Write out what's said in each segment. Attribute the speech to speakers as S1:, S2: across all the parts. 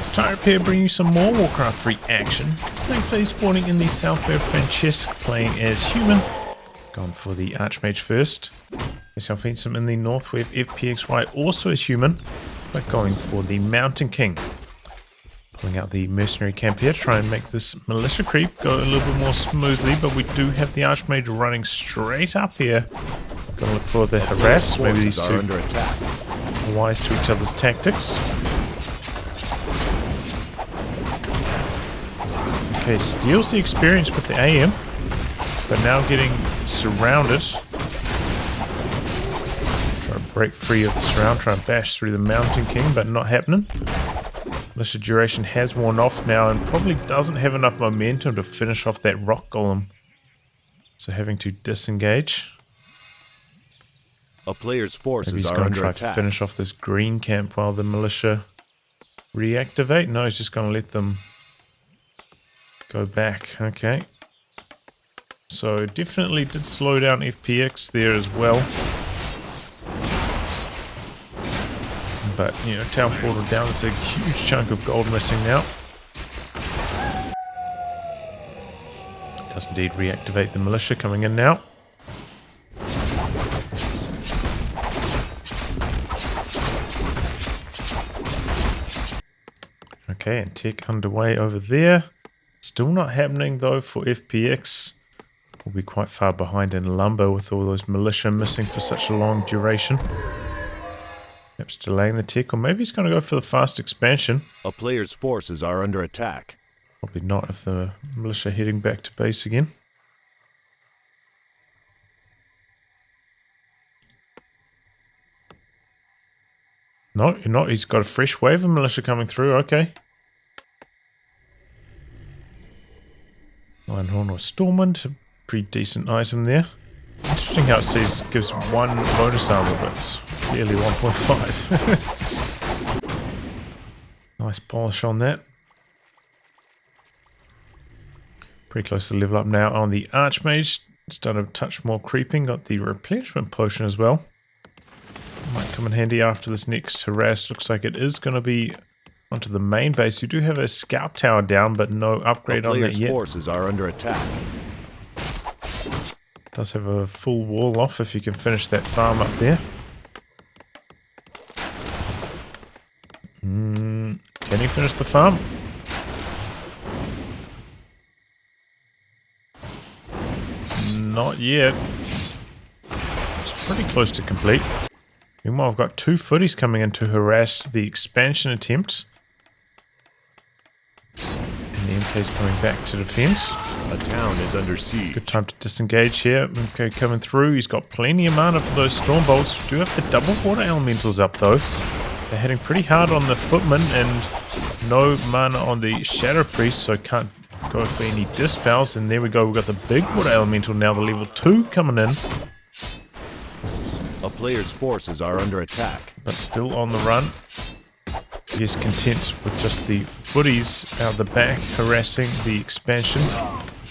S1: Start up here, bring you some more Warcraft 3 action. Thankfully spawning in the south of FranCesc, playing as human. Gone for the Archmage first. Myself some in the north with FpXy also as human, but going for the Mountain King. Pulling out the mercenary camp here, try and make this militia creep go a little bit more smoothly, but we do have the Archmage running straight up here. Gonna look for the harass, maybe these two are wise to each other's tactics. Okay, steals the experience with the AM, but now getting surrounded. Try to break free of the surround, try and bash through the Mountain King, but not happening. Militia duration has worn off now and probably doesn't have enough momentum to finish off that rock golem. So having to disengage.
S2: A player's forces
S1: Maybe
S2: are
S1: he's going
S2: under
S1: to try
S2: attack.
S1: to finish off this green camp while the militia reactivate. No, he's just going to let them go back. Okay. So definitely did slow down FPX there as well. But, you know, town portal down. There's a huge chunk of gold missing now. Does indeed reactivate the militia coming in now. Okay, and tech underway over there. Still not happening though for FPX. We'll be quite far behind in lumber with all those militia missing for such a long duration. Perhaps delaying the tech, or maybe he's going to go for the fast expansion.
S2: A player's forces are under attack.
S1: Probably not if the militia are heading back to base again. No, you're not. He's got a fresh wave of militia coming through. Okay. Ironhorn or Stormwind, a pretty decent item there. Interesting how it says it gives 1 bonus armor, but it's clearly 1.5. Nice polish on that. Pretty close to level up now on the Archmage. It's done a touch more creeping. Got the replenishment potion as well. Might come in handy after this next harass. Looks like it is going to be onto the main base. You do have a scout tower down, but no upgrade on that yet.
S2: Player's forces are under attack.
S1: Does have a full wall off if you can finish that farm up there. Can you finish the farm? Not yet. It's pretty close to complete. Meanwhile, I've got 2 footies coming in to harass the expansion attempt. And the MK's coming back to defend.
S2: A town is under siege.
S1: Good time to disengage here. Okay, coming through. He's got plenty of mana for those storm bolts. Do have the double water elementals up though. They're hitting pretty hard on the footman and no mana on the shadow priest, so can't go for any dispels. And there we go. We've got the big water elemental now, the level 2 coming in.
S2: A player's forces are under attack.
S1: But still on the run. He's content with just the footies out the back harassing the expansion.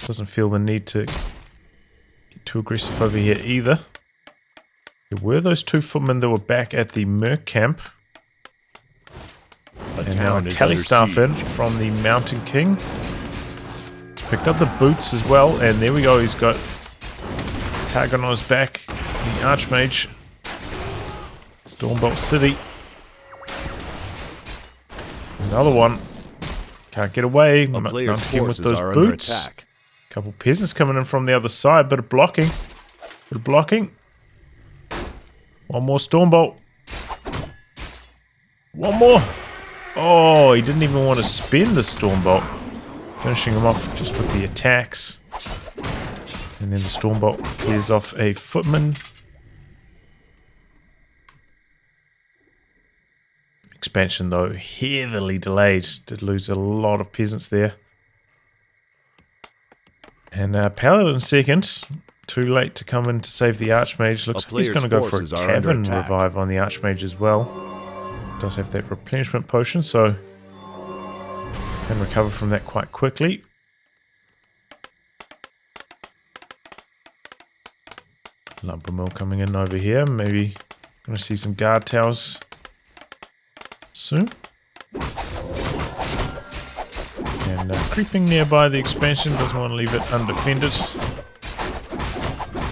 S1: Doesn't feel the need to get too aggressive over here either. There were those 2 footmen that were back at the Merc camp. And now a tally staff in from the Mountain King. He's picked up the boots as well, and there we go. He's got target on his back. The Archmage. Stormbolt City. Another one. Can't get away. Mountain King with those boots. Couple peasants coming in from the other side. Bit of blocking. Bit of blocking. One more Stormbolt. One more. Oh, he didn't even want to spend the Stormbolt. Finishing him off just with the attacks. And then the Stormbolt clears off a footman. Expansion though heavily delayed. Did lose a lot of peasants there. And Paladin second. Too late to come in to save the Archmage. Looks like he's going to go for a tavern revive on the Archmage as well. Does have that replenishment potion, so can recover from that quite quickly. Lumber mill coming in over here. Maybe going to see some guard towers soon. And creeping nearby the expansion, doesn't want to leave it undefended.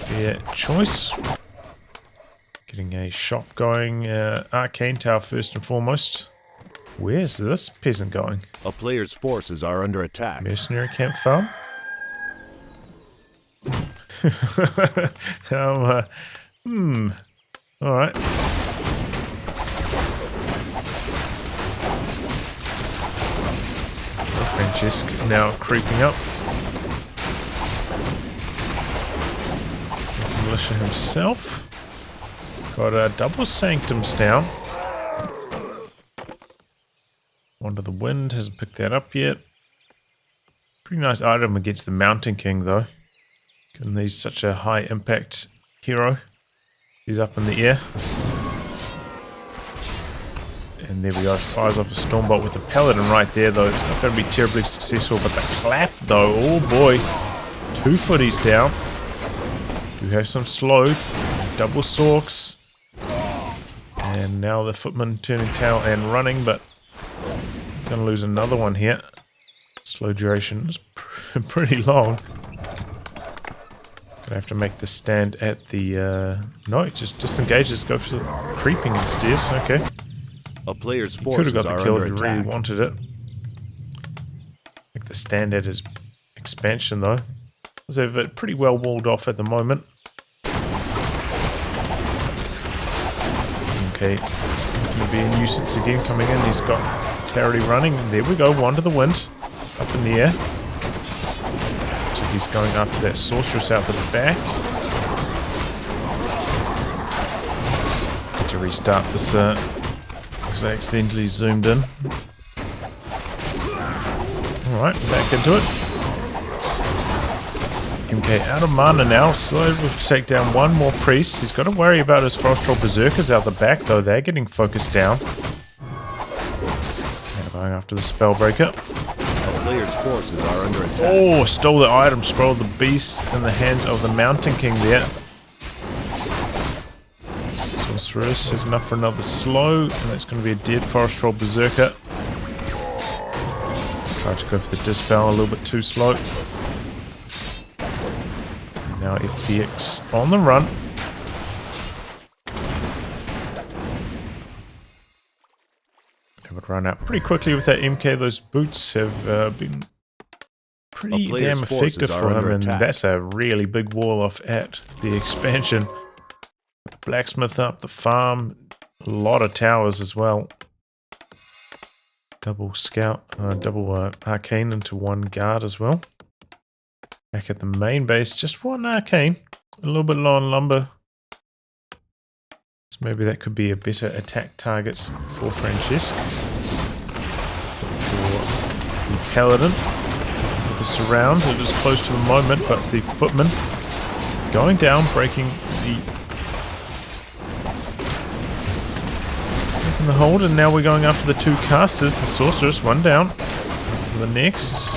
S1: Fair choice. Getting a shop going. Arcane Tower first and foremost. Where's this peasant going?
S2: A player's forces are under attack.
S1: Mercenary camp farm? Alright. FranCesc now creeping up. Militia himself. Got double sanctums down. Wand of the Wind hasn't picked that up yet. Pretty nice item against the Mountain King though. Given he's such a high impact hero. He's up in the air. And there we go, fires off a Stormbolt with the Paladin right there though. It's not going to be terribly successful, but the clap though, oh boy. 2 footies down. Do have some slow. Double Sorks. And now the Footman turning tail and running, but gonna lose another one here. Slow duration is pretty long. Gonna have to make the stand at the no, just disengage. Let's go for the creeping instead. Okay.
S2: A player's
S1: Could
S2: forces
S1: have got
S2: are
S1: the kill
S2: under
S1: if he really
S2: attack.
S1: wanted it. Make the stand at his expansion though. So they're pretty well walled off at the moment. Okay, going to be a nuisance again coming in. He's got clarity running. And there we go, Wand of the Wind up in the air. So he's going after that sorceress out at the back. Need to restart this because I accidentally zoomed in. Alright, back into it. MK out of mana now, so we'll take down one more priest. He's got to worry about his Frosttroll Berserkers out the back though, they're getting focused down. Now going after the Spellbreaker.
S2: A player's forces are under attack.
S1: Oh, stole the item, scrolled the beast in the hands of the Mountain King there. Sorceress has enough for another slow, and that's going to be a dead Frosttroll Berserker. Tried to go for the Dispel a little bit too slow. Now FpX on the run. They would run out pretty quickly with that MK. Those boots have been pretty damn effective for him, and that's a really big wall off at the expansion. Blacksmith up, the farm, a lot of towers as well. Double scout, double arcane into one guard as well. Back at the main base, just one arcane. A little bit low on lumber. So maybe that could be a better attack target for FranCesc. For the Paladin. For the surround, it is close to the moment, but the Footman going down, breaking the hold, and now we're going after the 2 casters. The Sorceress, one down. For the next.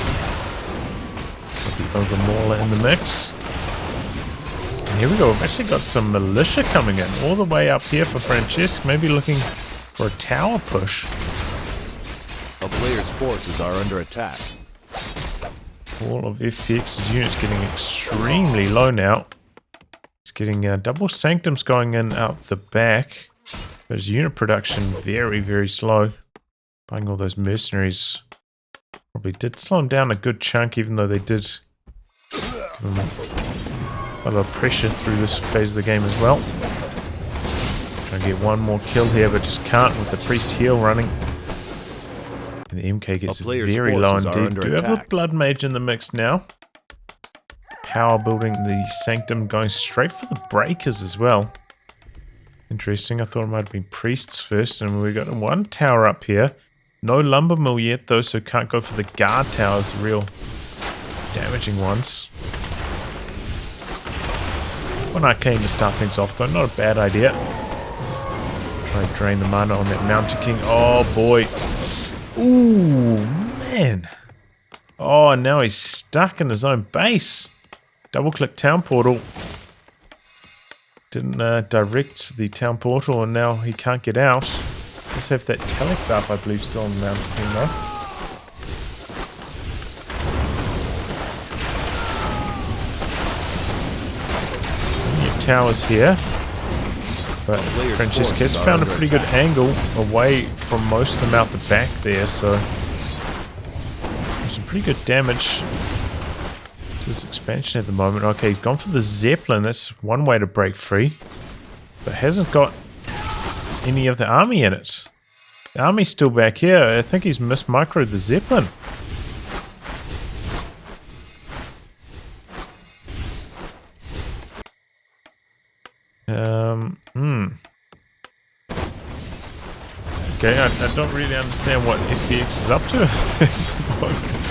S1: The Ogre Mauler in the mix. And here we go, we've actually got some militia coming in all the way up here for FranCesc, maybe looking for a tower push.
S2: A player's forces are under attack.
S1: All of FpX's units getting extremely low now. He's getting double sanctums going in out the back, but his unit production very, very slow. Buying all those mercenaries probably did slow him down a good chunk, even though they did give him a lot of pressure through this phase of the game as well. Trying to get one more kill here, but just can't with the priest heal running. And the MK gets very low indeed. Do have a blood mage in the mix now. Power building the sanctum, going straight for the breakers as well. Interesting, I thought it might have been priests first, and we got one tower up here. No lumber mill yet though, so can't go for the guard towers, the real damaging ones. One arcane to start things off though, not a bad idea. Try and drain the mana on that Mountain King. Oh boy. Ooh, man. Oh, and now he's stuck in his own base. Double click town portal. Didn't direct the town portal, and now he can't get out. Let's have that telestaff, I believe, still on the Mountain King though. towers here. But FranCesc has found a pretty good angle away from most of them out the back there, so some pretty good damage to this expansion at the moment. Okay, he's gone for the Zeppelin. That's one way to break free, but hasn't got any of the army in it. The army's still back here. I think he's mismicroed the Zeppelin. Okay, I don't really understand what FpX is up to at the moment.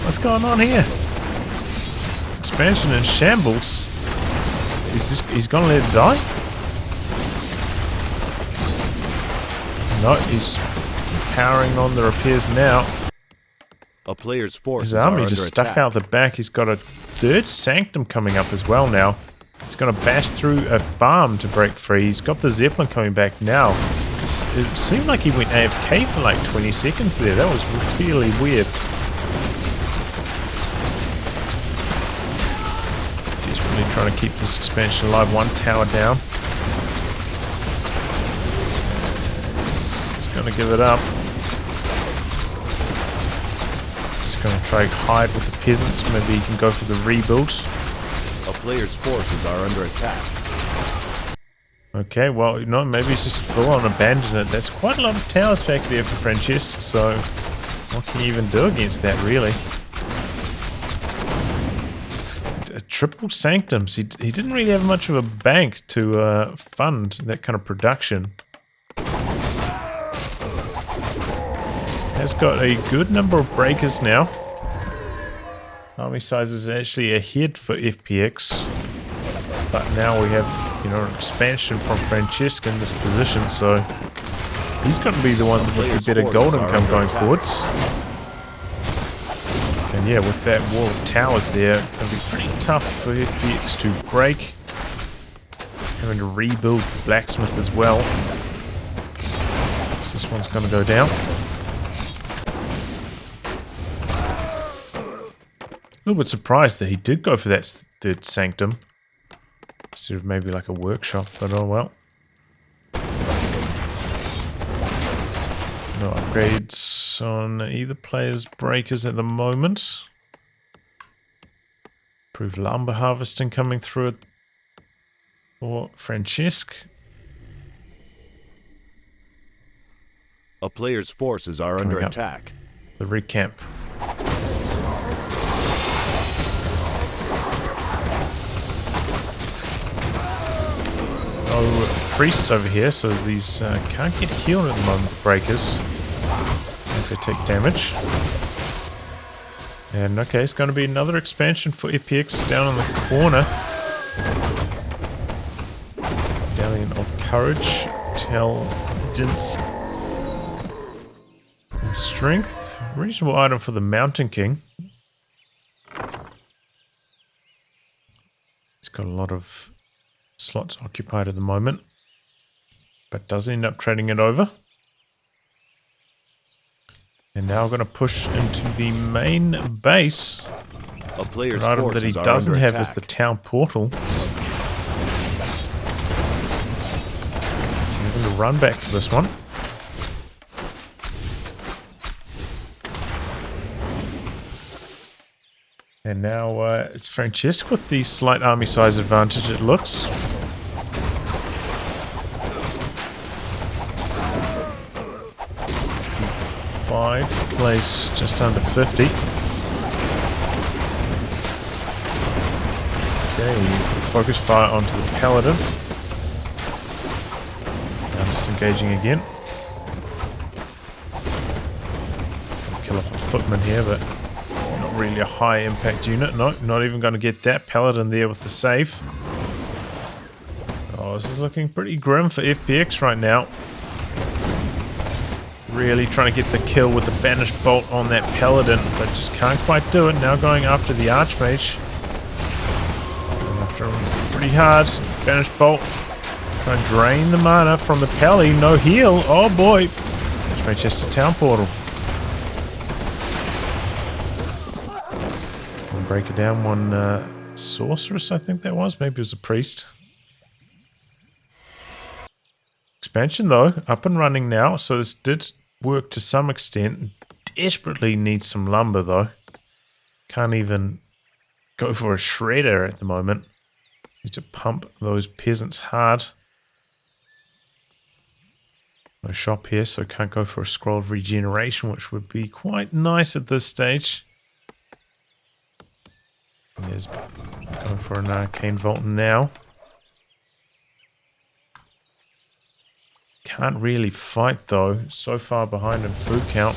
S1: What's going on here? Expansion in shambles. He's gonna let it die? No, he's powering on the repairs now.
S2: A player's forces
S1: His army
S2: are
S1: just
S2: under
S1: stuck
S2: attack.
S1: out the back. He's got a third sanctum coming up as well now. He's going to bash through a farm to break free. He's got the Zeppelin coming back now. It seemed like he went AFK for like 20 seconds there. That was really weird. Desperately trying to keep this expansion alive. One tower down. He's going to give it up. Just going to try and hide with the peasants. Maybe he can go for the rebuild.
S2: A player's forces are under attack.
S1: Okay, well, you know, maybe he's just full on abandon it. That's quite a lot of towers back there for FranCesc, so what can you even do against that, really? Triple sanctums. He didn't really have much of a bank to fund that kind of production. Has got a good number of breakers now. Army size is actually ahead for FpX, but now we have, you know, an expansion from FranCesc in this position, so he's going to be the one with the better gold income going forwards. And yeah, with that wall of towers there, it's going to be pretty tough for FpX to break. Having to rebuild the blacksmith as well. So this one's going to go down. A little bit surprised that he did go for that third sanctum instead of maybe like a workshop, but oh well. No upgrades on either player's breakers at the moment. Improved lumber harvesting coming through it for FranCesc.
S2: A player's forces are under attack.
S1: The recamp. No priests over here, so these can't get healed at the moment, breakers, as they take damage. And okay, it's going to be another expansion for FpX down in the corner. Medallion of Courage, Intelligence, and Strength. Reasonable item for the Mountain King. He's got a lot of slots occupied at the moment, but does end up trading it over. And now we're going to push into the main base.
S2: A player's
S1: the item that he doesn't have is the town portal. So we're going to run back for this one. And now it's FranCesc with the slight army size advantage, it looks. Place just under 50. Okay, focus fire onto the paladin. Now disengaging again. Kill off a footman here, but not really a high impact unit. No, not even going to get that paladin there with the save. Oh, this is looking pretty grim for FpX right now. Really trying to get the kill with the banished bolt on that paladin, but just can't quite do it. Now going after the archmage. Going after him pretty hard. Banished bolt. Trying to drain the mana from the pally. No heal. Oh boy. Archmage has to town portal. One breaker down, one sorceress, I think that was. Maybe it was a priest. Expansion, though, up and running now. So this did work to some extent. Desperately needs some lumber, though. Can't even go for a shredder at the moment. Need to pump those peasants hard. No shop here, so can't go for a scroll of regeneration, which would be quite nice at this stage. There's going for an arcane vault now. Can't really fight though. So far behind in food count.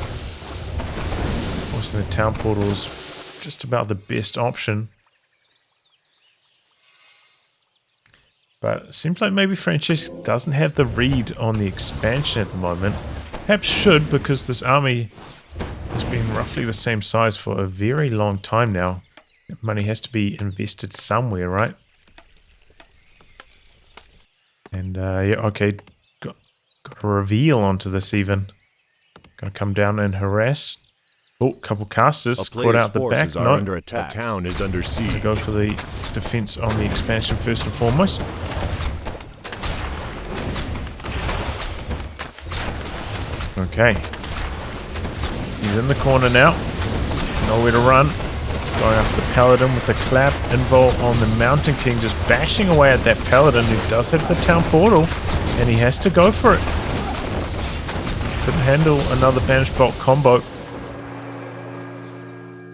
S1: Forcing the town portal is just about the best option. But it seems like maybe FranCesc doesn't have the read on the expansion at the moment. Perhaps should, because this army has been roughly the same size for a very long time now. Money has to be invested somewhere, right? And yeah, okay, got a reveal onto this even. Gonna come down and harass. Oh, couple casters caught out the back.
S2: No, under attack. The town is under siege.
S1: Go for the defense on the expansion first and foremost. Okay. He's in the corner now. Nowhere to run. Going after the paladin with the clap. Invol on the Mountain King, just bashing away at that paladin who does have the town portal. And he has to go for it. Couldn't handle another banished bolt combo.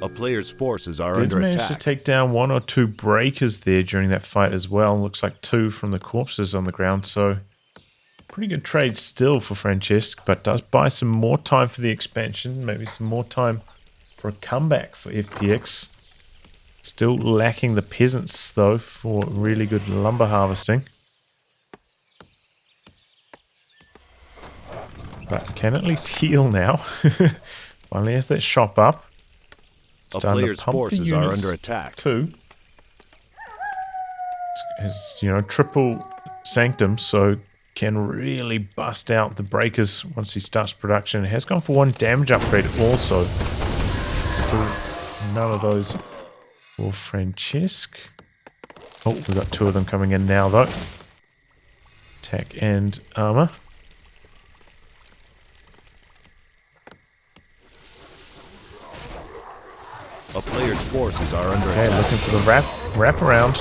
S2: A player's forces are
S1: Did
S2: under
S1: manage
S2: attack.
S1: to take down 1 or 2 breakers there during that fight as well. Looks like 2 from the corpses on the ground, so pretty good trade still for FranCesc, but does buy some more time for the expansion, maybe some more time for a comeback for FpX. Still lacking the peasants though for really good lumber harvesting. But can at least heal now. Finally has that shop up.
S2: A player's forces are under attack.
S1: Too. Has, you know, triple sanctum, so can really bust out the breakers once he starts production. It has gone for 1 damage upgrade also. Still none of those for FranCesc. Oh, we've got 2 of them coming in now though. Attack and armor.
S2: A player's forces are under
S1: Okay,
S2: attack.
S1: looking for the wrap around.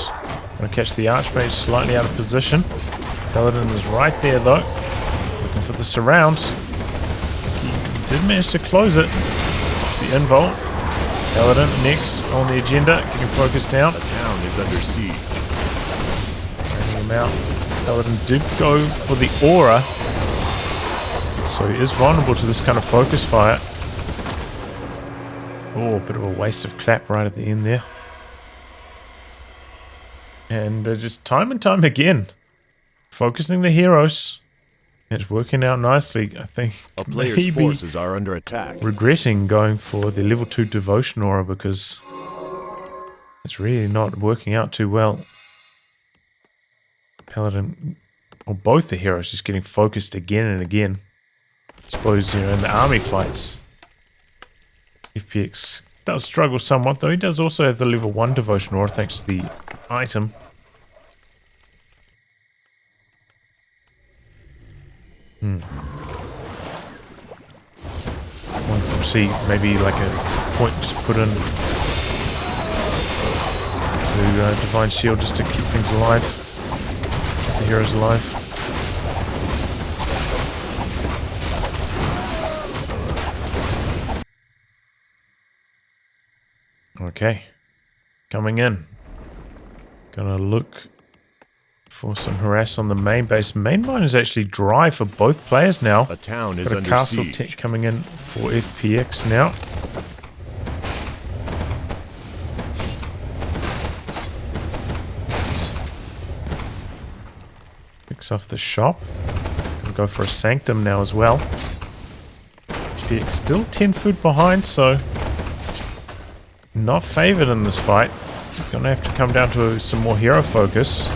S1: Gonna catch the Archmage slightly out of position. Paladin is right there though. Looking for the surround. He did manage to close it. It's the invol. Paladin next on the agenda. Getting focused down.
S2: The town is under siege.
S1: Bringing him out. Paladin did go for the aura. So he is vulnerable to this kind of focus fire. Oh, a bit of a waste of clap right at the end there. And just time and time again, focusing the heroes. It's working out nicely, I think.
S2: A player's forces are under attack.
S1: Regretting going for the level 2 devotion aura because it's really not working out too well. Paladin, or both the heroes, just getting focused again and again. I suppose, you know, in the army fights, FpX does struggle somewhat, though he does also have the level 1 devotion aura thanks to the item. One from C, maybe like a point just put in to Divine Shield just to keep things alive. Keep the heroes alive. Okay, coming in. Gonna look for some harass on the main base. Main mine is actually dry for both players now.
S2: A town is
S1: Got a
S2: under
S1: castle
S2: siege.
S1: tech coming in for FpX now. Picks off the shop. Gonna go for a sanctum now as well. FpX still 10 food behind, so not favored in this fight. Gonna have to come down to some more hero focus.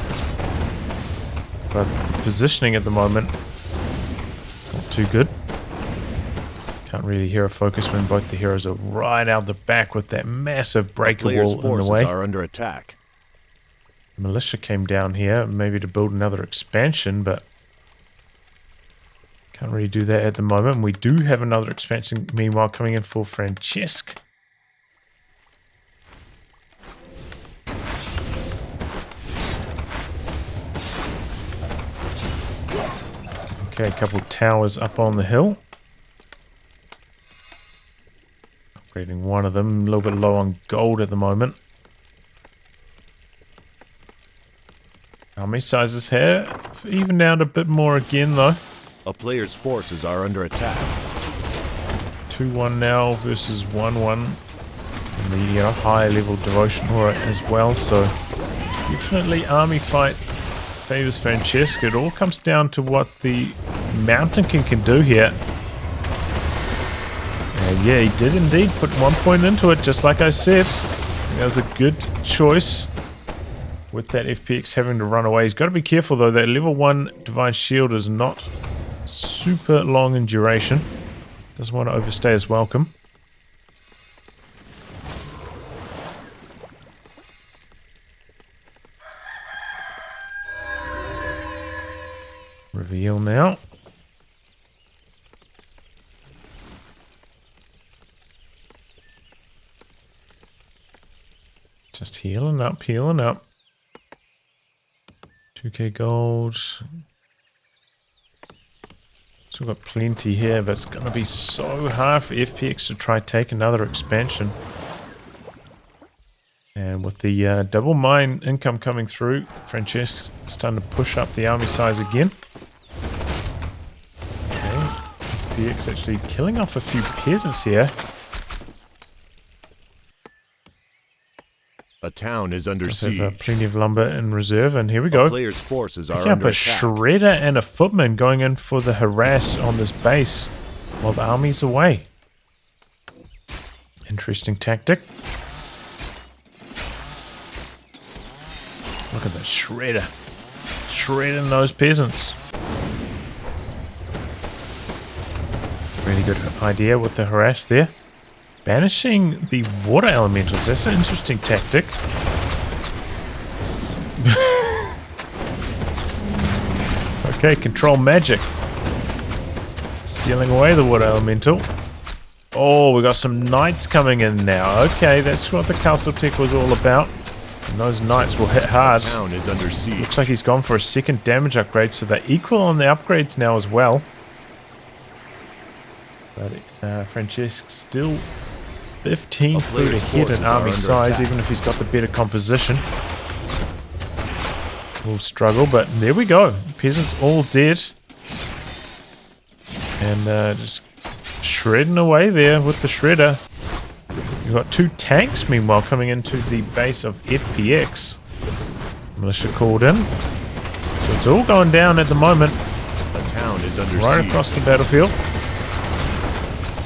S1: But the positioning at the moment, not too good. Can't really hero focus when both the heroes are right out the back with that massive breaker
S2: Player's
S1: wall in the
S2: forces
S1: way.
S2: are under attack.
S1: Militia came down here, maybe to build another expansion, but can't really do that at the moment. We do have another expansion, meanwhile, coming in for FranCesc. Okay, a couple of towers up on the hill. Upgrading one of them, a little bit low on gold at the moment. Army sizes here, even out a bit more again though.
S2: A player's forces are under attack.
S1: 2-1 now versus 1-1. And the high level devotion aura as well, so definitely army fight favors FranCesc. It all comes down to what the Mountain King can do here. Yeah, he did indeed put 1 point into it, just like I said. That was a good choice. With that FpX having to run away. He's got to be careful though, that level 1 Divine Shield is not super long in duration. Doesn't want to overstay his welcome. Reveal now. Just healing up, healing up. 2k gold. Still got plenty here, but it's going to be so hard for FpX to try take another expansion. And with the double mine income coming through, FranCesc is starting to push up the army size again. Okay, FpX actually killing off a few peasants here.
S2: A town is under
S1: Does have,
S2: siege.
S1: plenty of lumber in reserve, and here we go.
S2: A player's forces are
S1: Picking up
S2: under
S1: a
S2: attack.
S1: shredder and a footman going in for the harass on this base while the army's away. Interesting tactic. Look at that shredder. Shredding those peasants. Really good idea with the harass there. Banishing the water elementals, that's an interesting tactic. Okay, control magic. Stealing away the water elemental. Oh, we got some knights coming in now. Okay, that's what the castle tech was all about. And those knights will hit hard.
S2: The town is under siege.
S1: Looks like he's gone for a second damage upgrade, so they're equal on the upgrades now as well. But FranCesc still 15 foot ahead in army size, even if he's got the better composition. Will struggle, but there we go. Peasants all dead. And just shredding away there with the shredder. You've got 2 tanks, meanwhile, coming into the base of FpX. Militia called in. So it's all going down at the moment.
S2: The town is under
S1: Right
S2: siege.
S1: across the battlefield.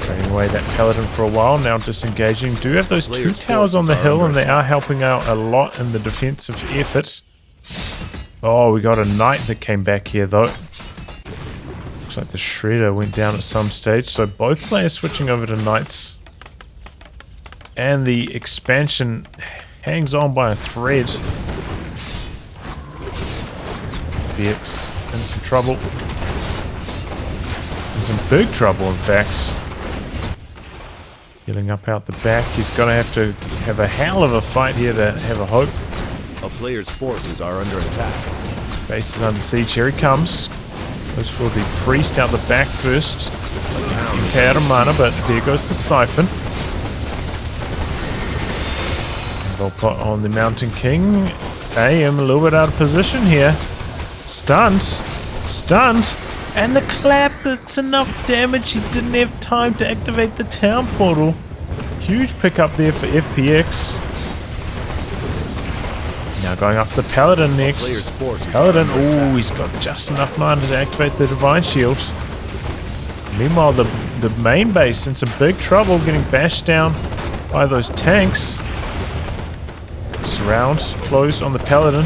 S1: Training away that paladin for a while, now disengaging. Do have those 2 towers on the hill, and they are helping out a lot in the defensive effort. Oh, we got a knight that came back here though. Looks like the shredder went down at some stage, so both players switching over to knights. And the expansion hangs on by a thread. FpX in some trouble. In some big trouble, in fact. Healing up out the back. He's going to have a hell of a fight here to have a hope.
S2: A player's forces are under attack.
S1: Base is under siege. Here he comes. Goes for the priest out the back first. Okay, out of mana, but there goes the siphon. They'll put on the Mountain King. I am a little bit out of position here. Stunned. Stunned. And the clap, that's enough damage. He didn't have time to activate the town portal. Huge pickup there for FpX. Now going after the Paladin next. Paladin, oh, he's got just enough mana to activate the Divine Shield. Meanwhile, the main base in some big trouble, getting bashed down by those tanks. Surround closed on the Paladin.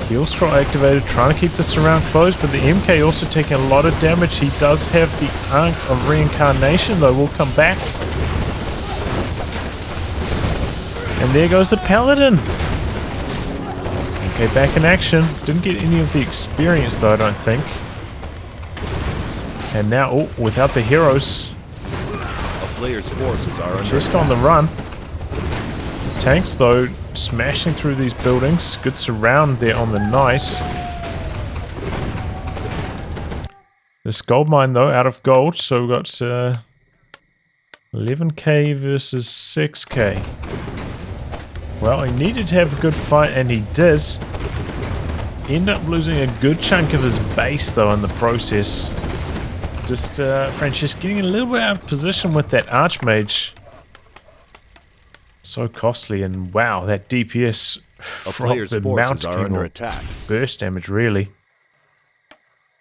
S1: Heal Straw activated, trying to keep the surround closed, but the MK also taking a lot of damage. He does have the Ankh of Reincarnation, though. We'll come back. And there goes the Paladin. Okay, back in action. Didn't get any of the experience though, I don't think. And now, oh, without the heroes.
S2: A player's forces are under
S1: Just
S2: attack.
S1: on the run. Tanks though, smashing through these buildings. Good surround there on the knight. This gold mine though, out of gold. So we've got 11k versus 6k. Well, he needed to have a good fight, and he did. End up losing a good chunk of his base though in the process. Just FranCesc getting a little bit out of position with that Archmage. So costly, and wow, that DPS
S2: A
S1: from
S2: player's
S1: the
S2: forces
S1: Mount
S2: are
S1: King
S2: under
S1: or
S2: attack.
S1: burst damage, really.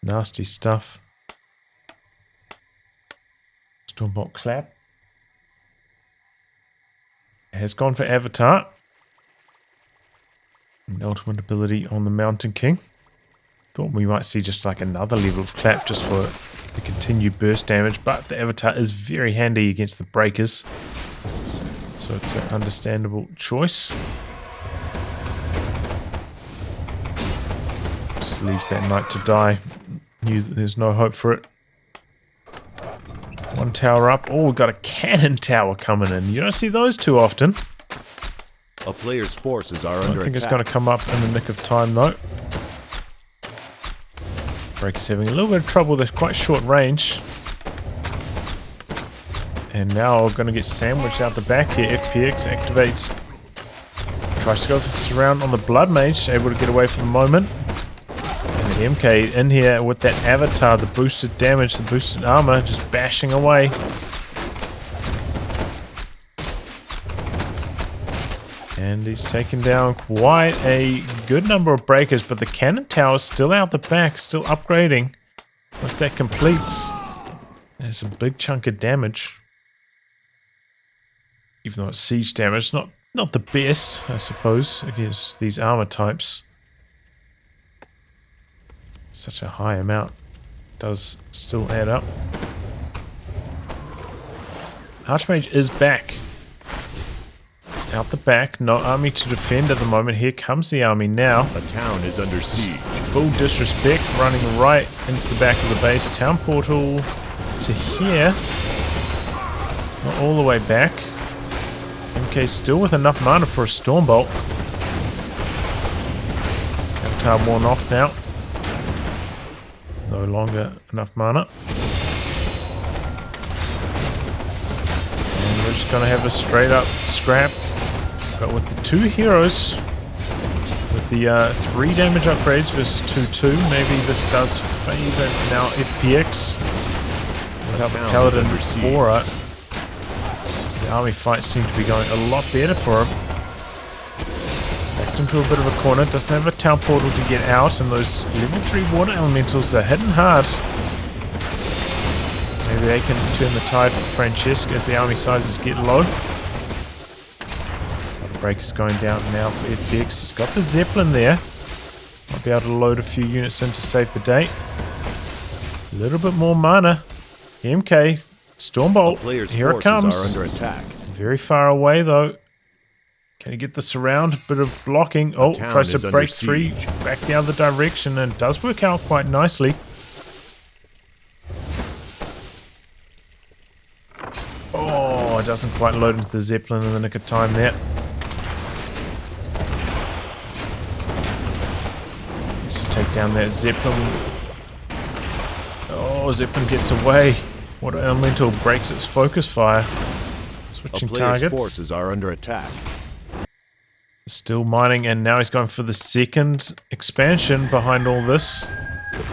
S1: Nasty stuff. Stormbolt clap. Has gone for Avatar. The ultimate ability on the Mountain King. Thought we might see just like another level of clap just for the continued burst damage, but the Avatar is very handy against the breakers. So it's an understandable choice. Just leaves that knight to die. Knew that there's no hope for it. One tower up. Oh, we've got a cannon tower coming in. You don't see those too often.
S2: A player's forces are
S1: I
S2: under
S1: don't
S2: attack.
S1: think it's going to come up in the nick of time though. Breaker's having a little bit of trouble. They're quite short range. And now we're going to get sandwiched out the back here. FpX activates. Tries to go for the surround on the Blood Mage. Able to get away for the moment. And the MK in here with that Avatar. The boosted damage, the boosted armor. Just bashing away. And he's taken down quite a good number of breakers. But the cannon tower's still out the back. Still upgrading. Once that completes, there's a big chunk of damage. Even though it's siege damage, not the best, I suppose, against these armor types. Such a high amount does still add up. Archmage is back. Out the back, no army to defend at the moment. Here comes the army now.
S2: A town is under siege.
S1: Full disrespect, running right into the back of the base. Town portal to here. Not all the way back. MK still with enough mana for a Stormbolt. Avatar worn off now. No longer enough mana. And we're just going to have a straight up scrap. But with the two heroes, with the 3 damage upgrades versus 2-2, maybe this does favor now FpX. Without the Paladin Aura. The army fights seem to be going a lot better for him. Backed into a bit of a corner. Doesn't have a town portal to get out, and those level 3 water elementals are hitting hard. Maybe they can turn the tide for FranCesc as the army sizes get low. Breaker's going down now for FpX. He's got the Zeppelin there. Might be able to load a few units in to save the day. A little bit more mana. MK. Stormbolt, here it comes.
S2: Are under attack.
S1: Very far away though. Can he get the surround? Bit of blocking. Oh, tries to break free back the other direction, and does work out quite nicely. Oh, it doesn't quite load into the Zeppelin in the nick of time there. So take down that Zeppelin. Oh, Zeppelin gets away. Water Elemental breaks its focus fire. Switching targets.
S2: Forces are under attack.
S1: Still mining, and now he's going for the second expansion behind all this.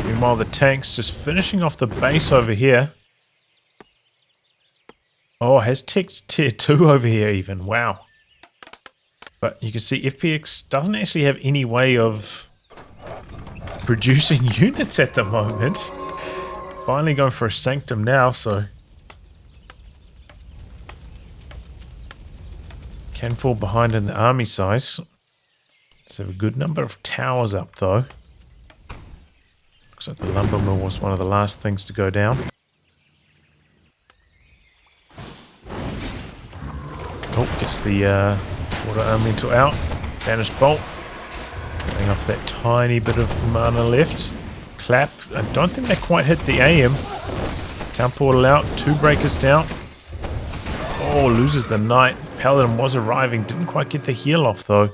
S1: Meanwhile, the tank's just finishing off the base over here. Oh, has ticked tier 2 over here even. Wow. But you can see FpX doesn't actually have any way of producing units at the moment. Finally going for a Sanctum now, so can fall behind in the army size. Let's have a good number of towers up though. Looks like the lumber mill was one of the last things to go down. Oh, gets the water elemental out. Banished bolt. Getting off that tiny bit of mana left. Clap. I don't think they quite hit the AM. Town portal out. 2 breakers down. Oh, loses the knight. Paladin was arriving. Didn't quite get the heal off though. A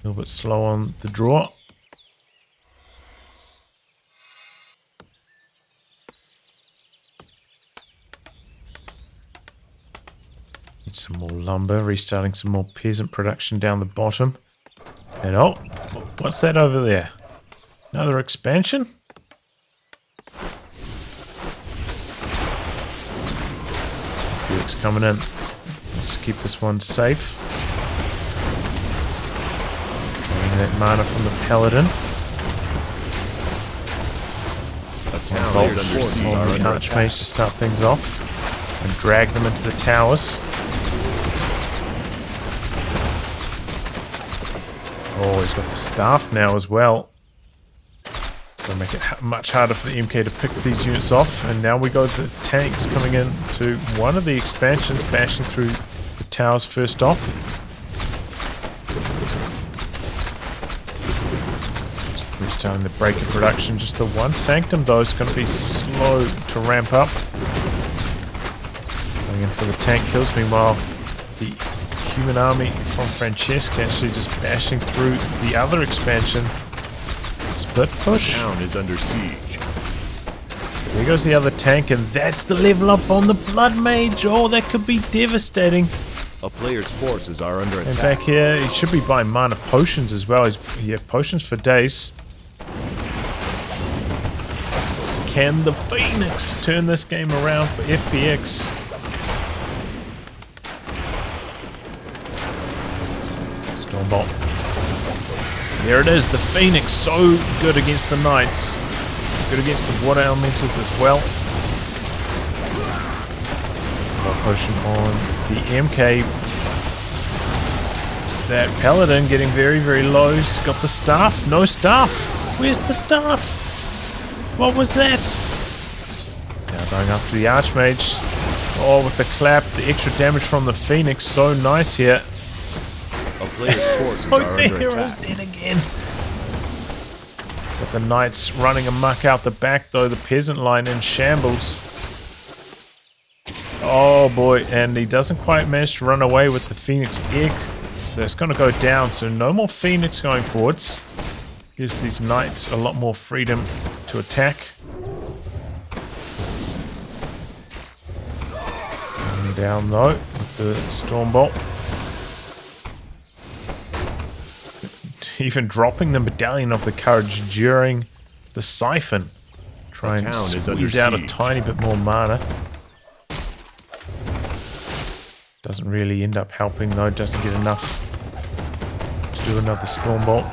S1: little bit slow on the draw. Need some more lumber. Restarting some more peasant production down the bottom. And oh, what's that over there? Another expansion? FpXy coming in. Let's keep this one safe. Getting that mana from the paladin.
S2: A town is under siege.
S1: On the archmage to start things off and drag them into the towers. Oh, he's got the staff now as well. It's going to make it much harder for the MK to pick these units off. And now we go to the tanks coming in to one of the expansions, bashing through the towers first off. Just restarting the breaker production. Just the one sanctum though is going to be slow to ramp up. Going in for the tank kills. Meanwhile, the human army from FranCesc actually just bashing through the other expansion. Split push.
S2: The town is under siege.
S1: There goes the other tank, and that's the level up on the blood mage. Oh, that could be devastating.
S2: A player's forces are under
S1: And
S2: attack.
S1: back here, he should be buying mana potions as well. Yeah, potions for days. Can the Phoenix turn this game around for FpXy? Stormbolt. There it is, the Phoenix, so good against the Knights. Good against the water elementals as well. More potion on the MK. That Paladin getting very, very low. He's got the staff. No staff. Where's the staff? What was that? Now going after the Archmage. Oh, with the clap, the extra damage from the Phoenix. So nice here.
S2: A player's forces
S1: Oh,
S2: are
S1: the
S2: under
S1: hero's
S2: attack.
S1: dead again. Got the Knights running amok out the back though. The peasant line in shambles. Oh boy, and he doesn't quite manage to run away with the Phoenix egg. So it's going to go down. So no more Phoenix going forwards. Gives these Knights a lot more freedom to attack. Going down though with the Stormbolt. Even dropping the Medallion of the Courage during the Siphon. Try and
S2: town is under
S1: squeeze out a
S2: siege.
S1: tiny bit more mana. Doesn't really end up helping though, doesn't get enough to do another Stormbolt.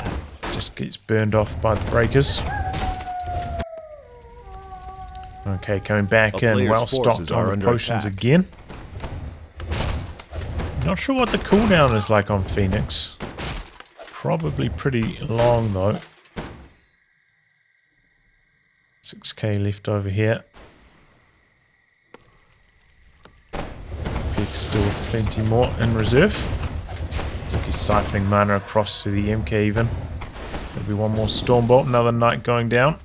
S1: Just gets burned off by the breakers. Okay, coming back
S2: A
S1: in,
S2: player's
S1: well
S2: forces
S1: stocked
S2: are
S1: on the
S2: under
S1: potions
S2: attack.
S1: again. Not sure what the cooldown is like on Phoenix. Probably pretty long though. 6k left over here. Big still with plenty more in reserve. Looks like he's siphoning mana across to the MK even. There'll be one more Stormbolt, another Knight going down.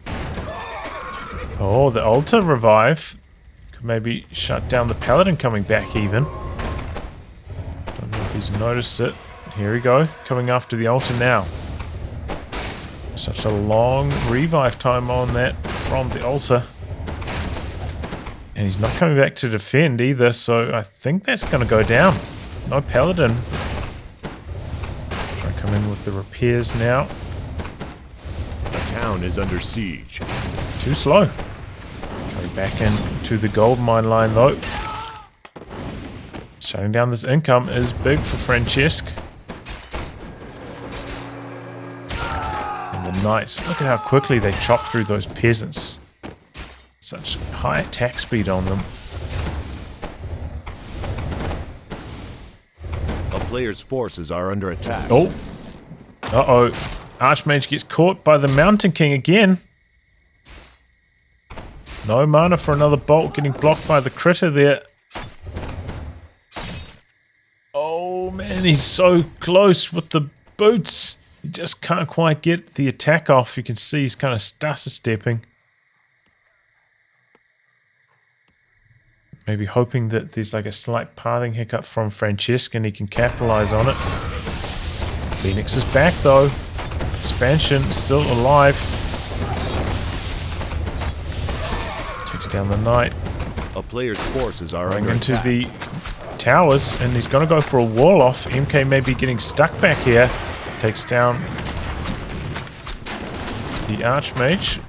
S1: Oh, the altar revive. Could maybe shut down the Paladin coming back even. Don't know if he's noticed it. Here we go, coming after the altar now. Such a long revive time on that from the altar. And he's not coming back to defend either, so I think that's going to go down. No Paladin. Try to come in with the repairs now.
S2: The town is under siege.
S1: Too slow. Going back into the gold mine line though. Shutting down this income is big for FranCesc. And the Knights, look at how quickly they chop through those peasants. Such high attack speed on them.
S2: A player's forces are under attack.
S1: Oh. Uh-oh. Archmage gets caught by the Mountain King again. No mana for another bolt, getting blocked by the critter there. Oh man, he's so close with the boots. He just can't quite get the attack off. You can see he's kind of stutter stepping. Maybe hoping that there's like a slight pathing hiccup from FranCesc and he can capitalize on it. Phoenix is back though. Expansion still alive. Takes down the knight.
S2: A player's forces are
S1: Going
S2: under
S1: into
S2: attack.
S1: the towers, and he's going to go for a wall off. MK may be getting stuck back here. Takes down the Archmage.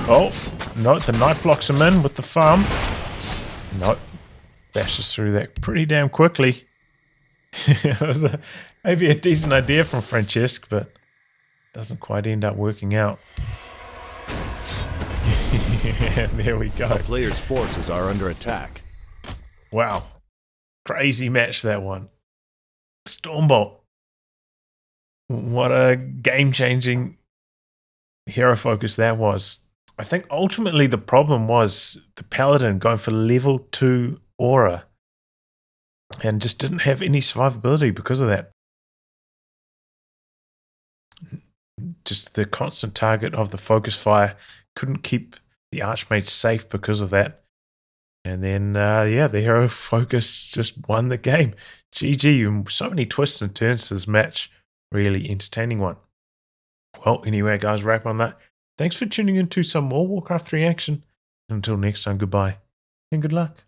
S1: Oh, no, the knight blocks him in with the farm. No, bashes through that pretty damn quickly. It was maybe a decent idea from FranCesc, but doesn't quite end up working out. Yeah, there we go.
S2: A player's forces are under attack.
S1: Wow. Crazy match, that one. Stormbolt. What a game-changing hero focus that was. I think ultimately the problem was the Paladin going for level 2 aura and just didn't have any survivability because of that. Just the constant target of the focus fire couldn't keep the Archmage safe because of that. And then, yeah, the hero focus just won the game. GG, so many twists and turns to this match. Really entertaining one. Well, anyway, guys, wrap on that. Thanks for tuning in to some more Warcraft 3 action. Until next time, goodbye and good luck.